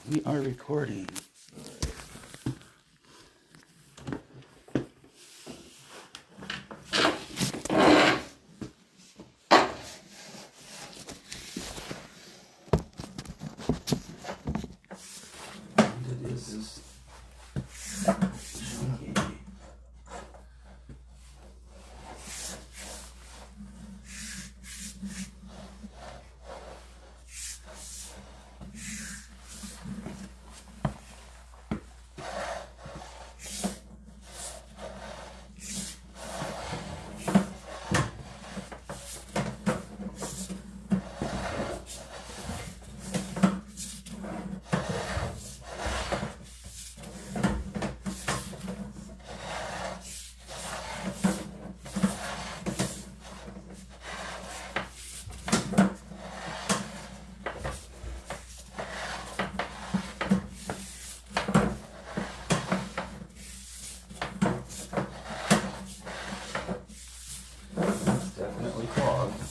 We are recording. Definitely clogged.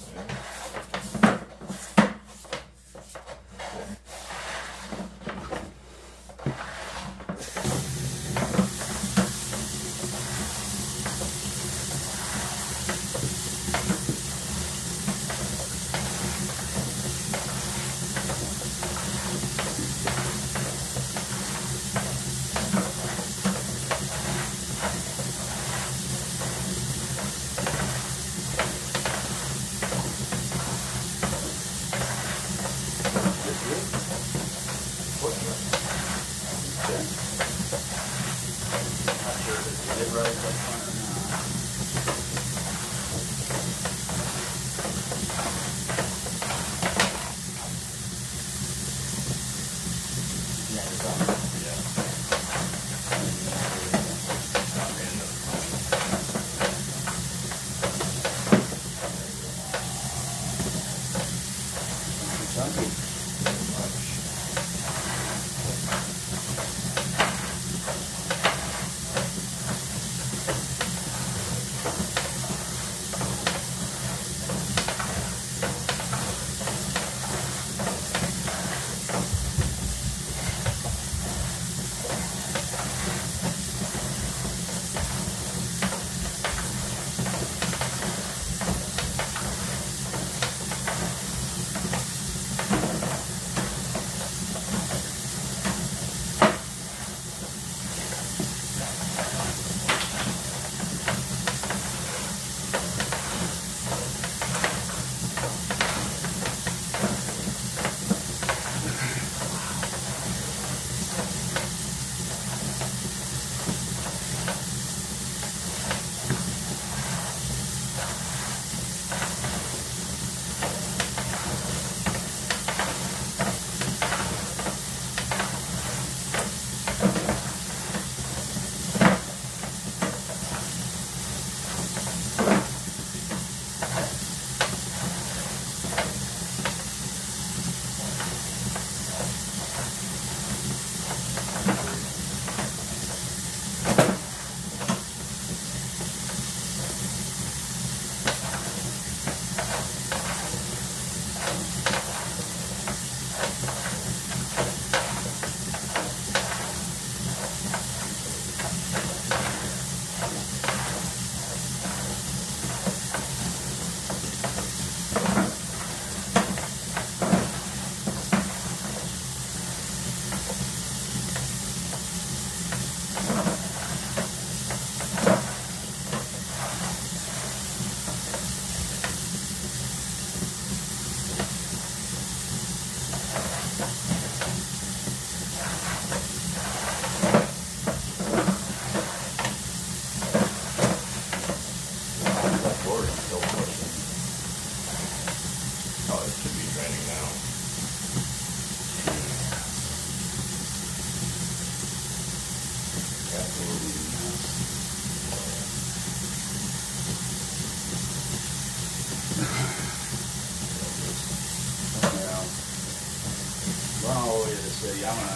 city. I'm gonna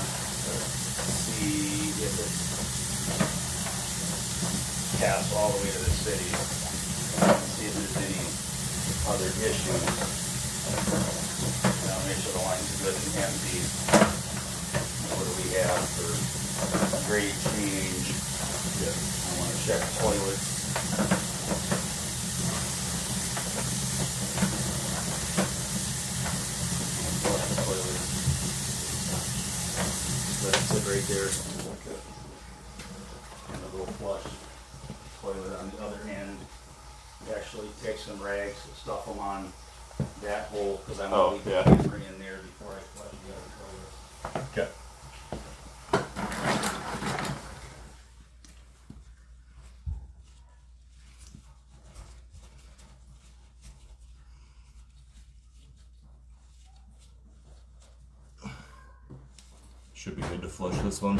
see if it's cast all the way to the city. See if there's any other issues. Make sure the line's good and empty. grade change. I want to check toilets. Flush the toilet. Let it sit right there. And a little flush toilet on the other end. Actually take some rags, stuff them on that hole because I want to leave the camera in there before I flush the other toilet. Okay. Should be good to flush this one.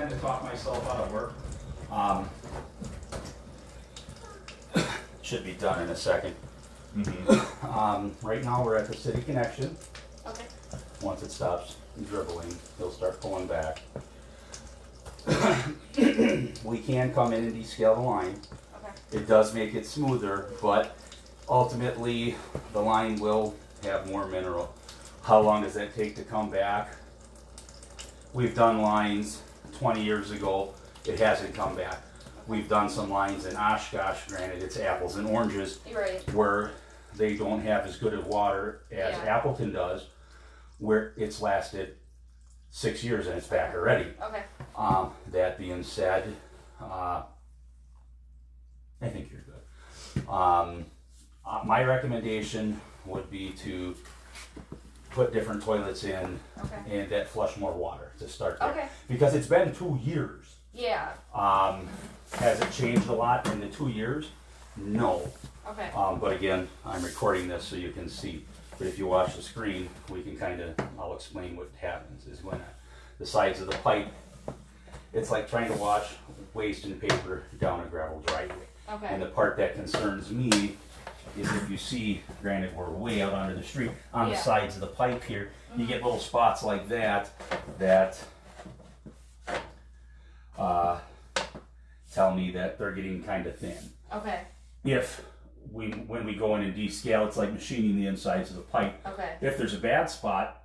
To talk myself out of work. Should be done in a second. Right now we're at the city connection. Okay. Once it stops dribbling, he'll start pulling back. We can come in and descale the line. Okay. It does make it smoother, but ultimately the line will have more mineral. How long does that take to come back? We've done lines 20 years ago, it hasn't come back. We've done some lines in Oshkosh, granted it's apples and oranges, Right. where they don't have as good of water as Appleton does, where it's lasted 6 years and it's back already. Okay. That being said, I think you're good. My recommendation would be to put different toilets in Okay. and that flush more water to start there. Okay. Because it's been 2 years. Yeah. Has it changed a lot in the 2 years? No. Okay. But again, I'm recording this so you can see. But if you watch the screen, we can I'll explain what happens is when the sides of the pipe, it's like trying to wash waste and paper down a gravel driveway. Okay. And the part that concerns me is if you see, granted we're way out onto the street, on the sides of the pipe here, you get little spots like that tell me that they're getting kind of thin. Okay. When we go in and descale, it's like machining the insides of the pipe. Okay. If there's a bad spot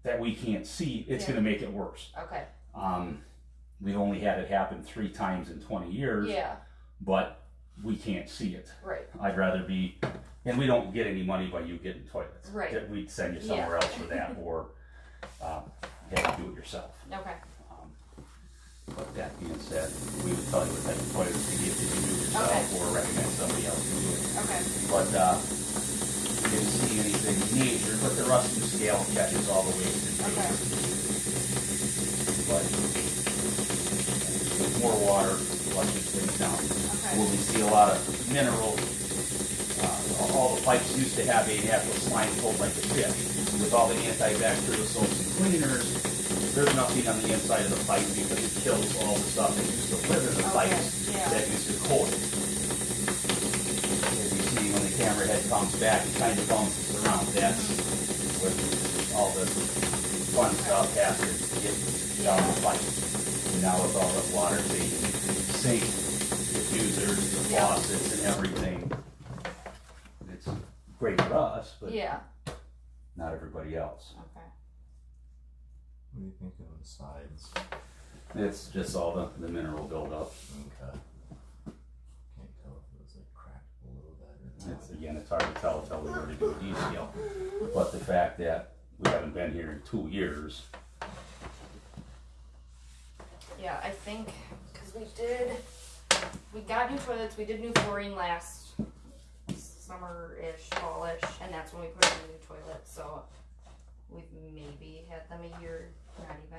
that we can't see, it's going to make it worse. Okay. We've only had it happen 3 times in 20 years. Yeah. But we can't see it. Right. I'd rather be, and we don't get any money by you getting toilets. Right. We'd send you somewhere else for that, or have you do it yourself. Okay. But that being said, we would tell you what type of toilets to get if you do it yourself, or recommend somebody else to do it. Okay. But we didn't see anything major, but the rust and scale catches all the waste in paper. Okay. But with more water flushes things down. Okay. Will we see a lot of mineral? All the pipes used to have a slime coat like a tip. With all the antibacterial soaps and cleaners, there's nothing on the inside of the pipe because it kills all the stuff that used to live in the pipes that used to coat it. As you see, when the camera head comes back, it kind of bounces around. That's where all the fun stuff has to get down the pipe. And now with all the water taking sink, it's diffusers, the Yeah. faucets, and everything. It's great for us, but Yeah. not everybody else. Okay. What do you think on the sides? It's just all the mineral buildup. Okay. Can't tell if it was like cracked below that or not. It's hard to tell until we were to do a descale. But the fact that we haven't been here in 2 years, Yeah, I think because we got new toilets. We did new flooring last summer-ish, fall-ish, and that's when we put in the new toilet. So we've maybe had them a year, not even.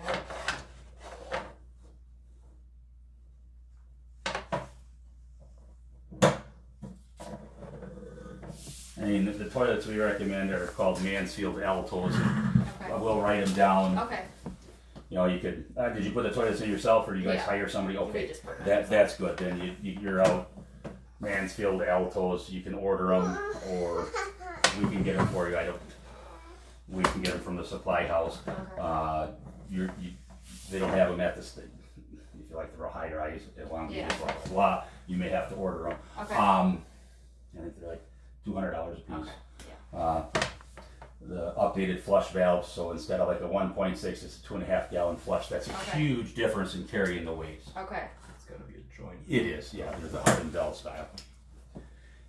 I mean, the toilets we recommend are called Mansfield L.L.C. Okay. We'll write them down. Okay. You know, you could. Did you put the toilets in yourself, or do you guys Yeah. hire somebody? We Okay, just put them in that's good. Then you're out Mansfield L.L.C. You can order them, or we can get them for you. We can get them from the supply house. Okay. They don't have them at the state. If you like the higher ice, blah Yeah. blah blah, you may have to order them. Okay. I think they're like $200 a piece. Okay. Yeah. The updated flush valves, so instead of like a 1.6, it's a 2.5 gallon flush. That's a Okay. huge difference in carrying the weight. Okay. It's gotta be a joint. It is, yeah. There's the Hardin-Bell style.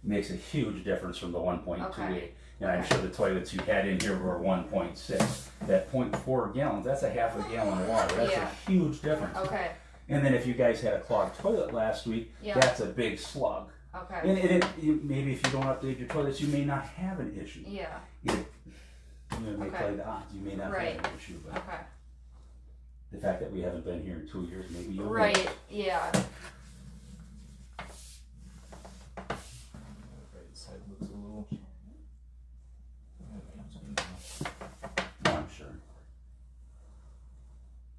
Makes a huge difference from the 1.28. Okay. And I'm sure the toilets you had in here were 1.6. That 0.4 gallons, that's a half a gallon of water. That's Yeah. a huge difference. Okay. And then if you guys had a clogged toilet last week, Yeah. that's a big slug. Okay. And maybe if you don't update your toilets, you may not have an issue. Yeah. You may Okay. play the odds. You may not Right. have an issue, but Okay. the fact that we haven't been here in 2 years, maybe you'll know. Right. Yeah. Right side looks a little. I'm sure.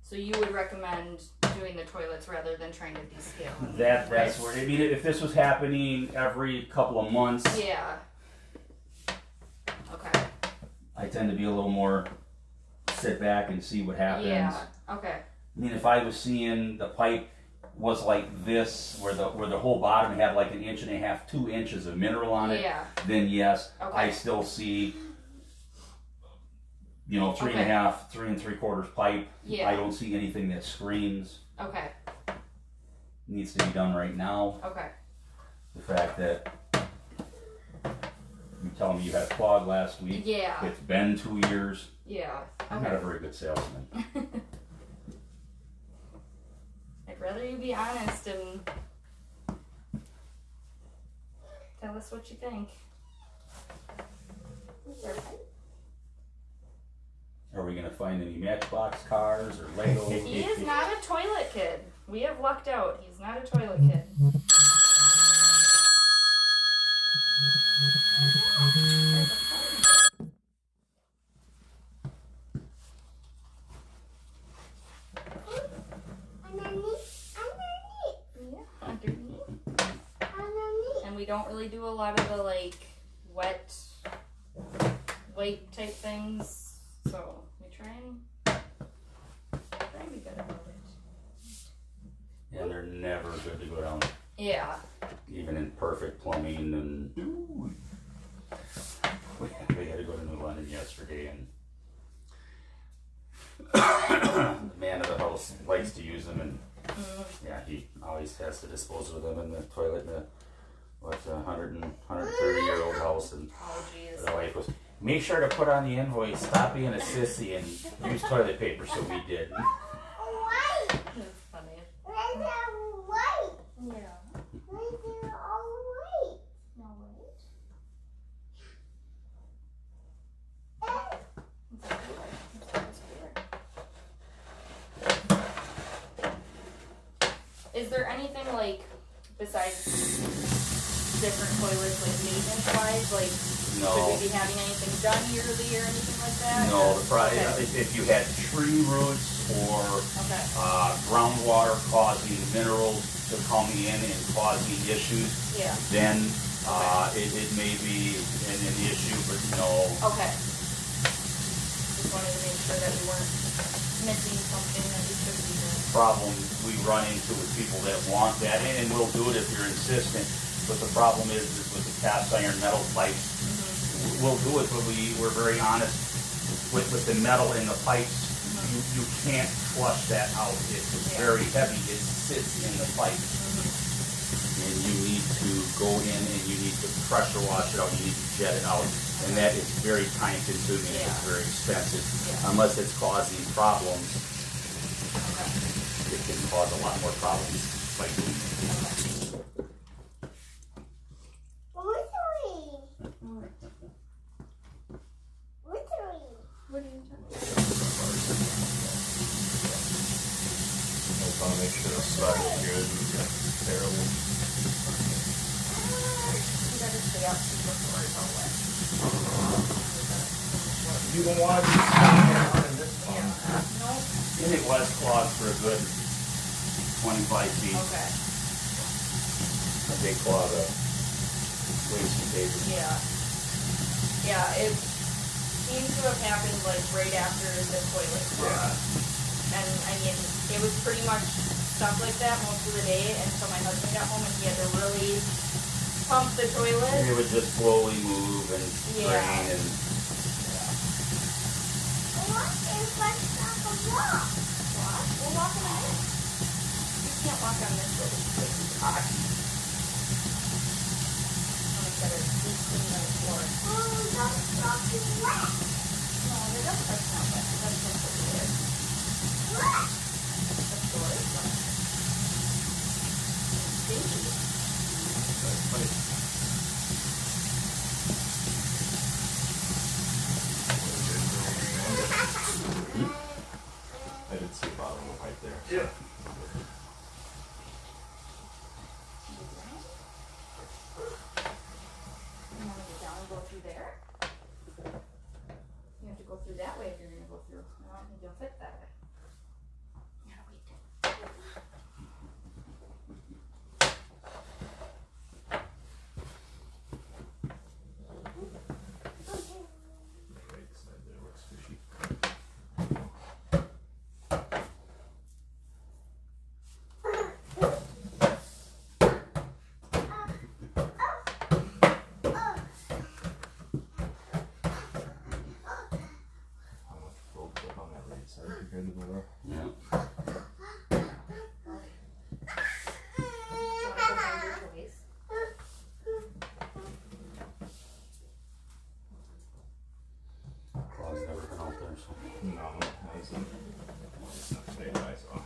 So you would recommend doing the toilets rather than trying to descale them? That's right? where, I mean, if this was happening every couple of months, Yeah. Okay. I tend to be a little more sit back and see what happens. Yeah. Okay. I mean, if I was seeing the pipe was like this, where the whole bottom had like 1.5 to 2 inches of mineral on it, Yeah. then yes, Okay. I still see, 3.5, 3 3/4 pipe. Yeah. I don't see anything that screams Okay. needs to be done right now. Okay. The fact that you tell me you had a clog last week. Yeah. It's been 2 years. Yeah. I'm not a Okay. very good salesman. I'd rather you be honest and tell us what you think. Are we gonna find any Matchbox cars or Lego? He is not a toilet kid. We have lucked out. He's not a toilet kid. Yeah, underneath. And we don't really do a lot of the wet weight type things. So we try and be good about it. And they're never good to go down, Yeah. even in perfect plumbing. And we had to go to New London yesterday, and the man of the house likes to use them, and yeah, he always has to dispose of them in the toilet in the 130-year-old house. And Oh, jeez. the wife was, make sure to put on the invoice, stop being a sissy and use toilet paper. So we did. That's funny. Yeah. No, wait. Is there anything besides different toilets, maintenance wise? No. Should we be having anything done yearly or anything like that? No, the problem Okay. if you had tree roots or Okay. groundwater causing minerals to come in and causing issues, Yeah. then it may be an issue, but no. Okay. Just wanted to make sure that we weren't missing something that we should be doing. problem we run into with people that want that, and we'll do it if you're insistent. But the problem is with the cast iron metal pipes, we'll do it, but we're very honest with the metal in the pipes. You can't flush that out. It's very heavy. It sits in the pipe. And you need to go in and you need to pressure wash it out. You need to jet it out. And that is very time consuming. It's very expensive. Unless it's causing problems, it can cause a lot more problems. Like I want to make sure the slide is good. Terrible. You gotta stay out super far away. You don't want to be on in this one. No. and it was clogged for a good 25 feet. Okay. A big clog of wasty paper. Yeah. Yeah, it seems to have happened like right after the toilet clogged. And I mean, it was pretty much stuck like that most of the day until my husband got home and he had to really pump the toilet. It would just slowly move and drain and Walk? We'll walk in a minute. You can't walk on this little sticky pot. I'm gonna set it deep clean on the floor. No, it doesn't touch not wet. That's just what it is. That's the way it's done. Stinky. That's funny. I did see a bottom of the pipe there. yeah. You want to go down and go through there? You have to go through that way if you're going to go through. I don't think you'll fit that way. Yeah, wait. Right side there looks fishy. How much roll clip on that right side compared to the left? Yeah. Do you want to go find your toys? Clog's never been out there, so. No, it's not today that I saw.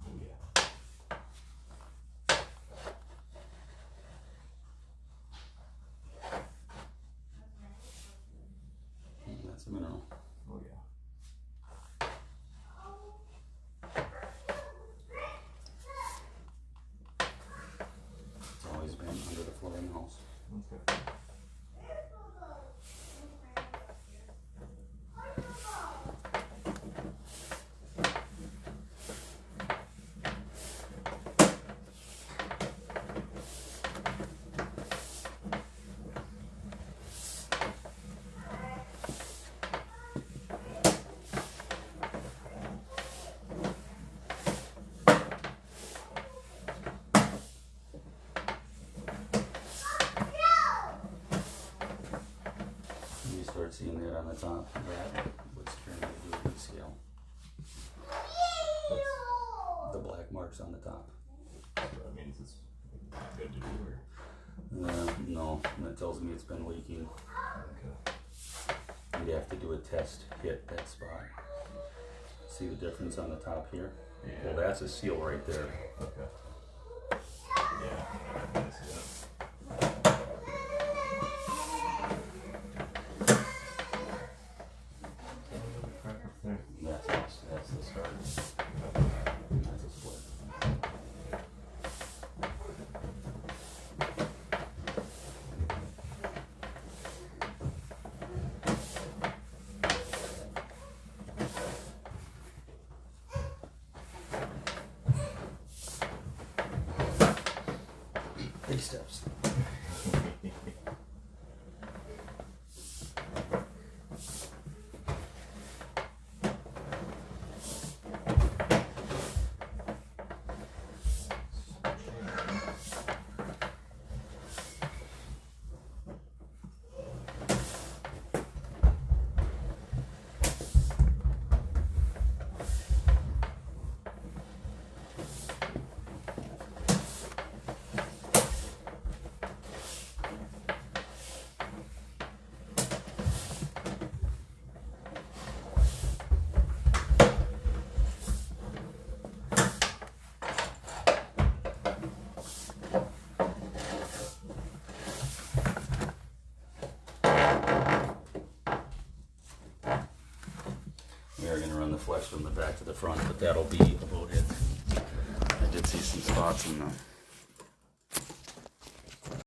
Oh yeah. That's a mineral. Oh yeah. It's always been under the floor in the house. Okay. You start seeing that on the top. That what's trying to do with the scale. The black marks on the top. So that means it's good to do or No, that tells me it's been leaking. okay. You'd have to do a test hit that spot. See the difference on the top here? Yeah. Well, that's a seal right there. Okay. Yeah, I see that. Crack up there. That's the start. That's a split. baby steps. We are going to run the flex from the back to the front, but that'll be about it. I did see some spots in the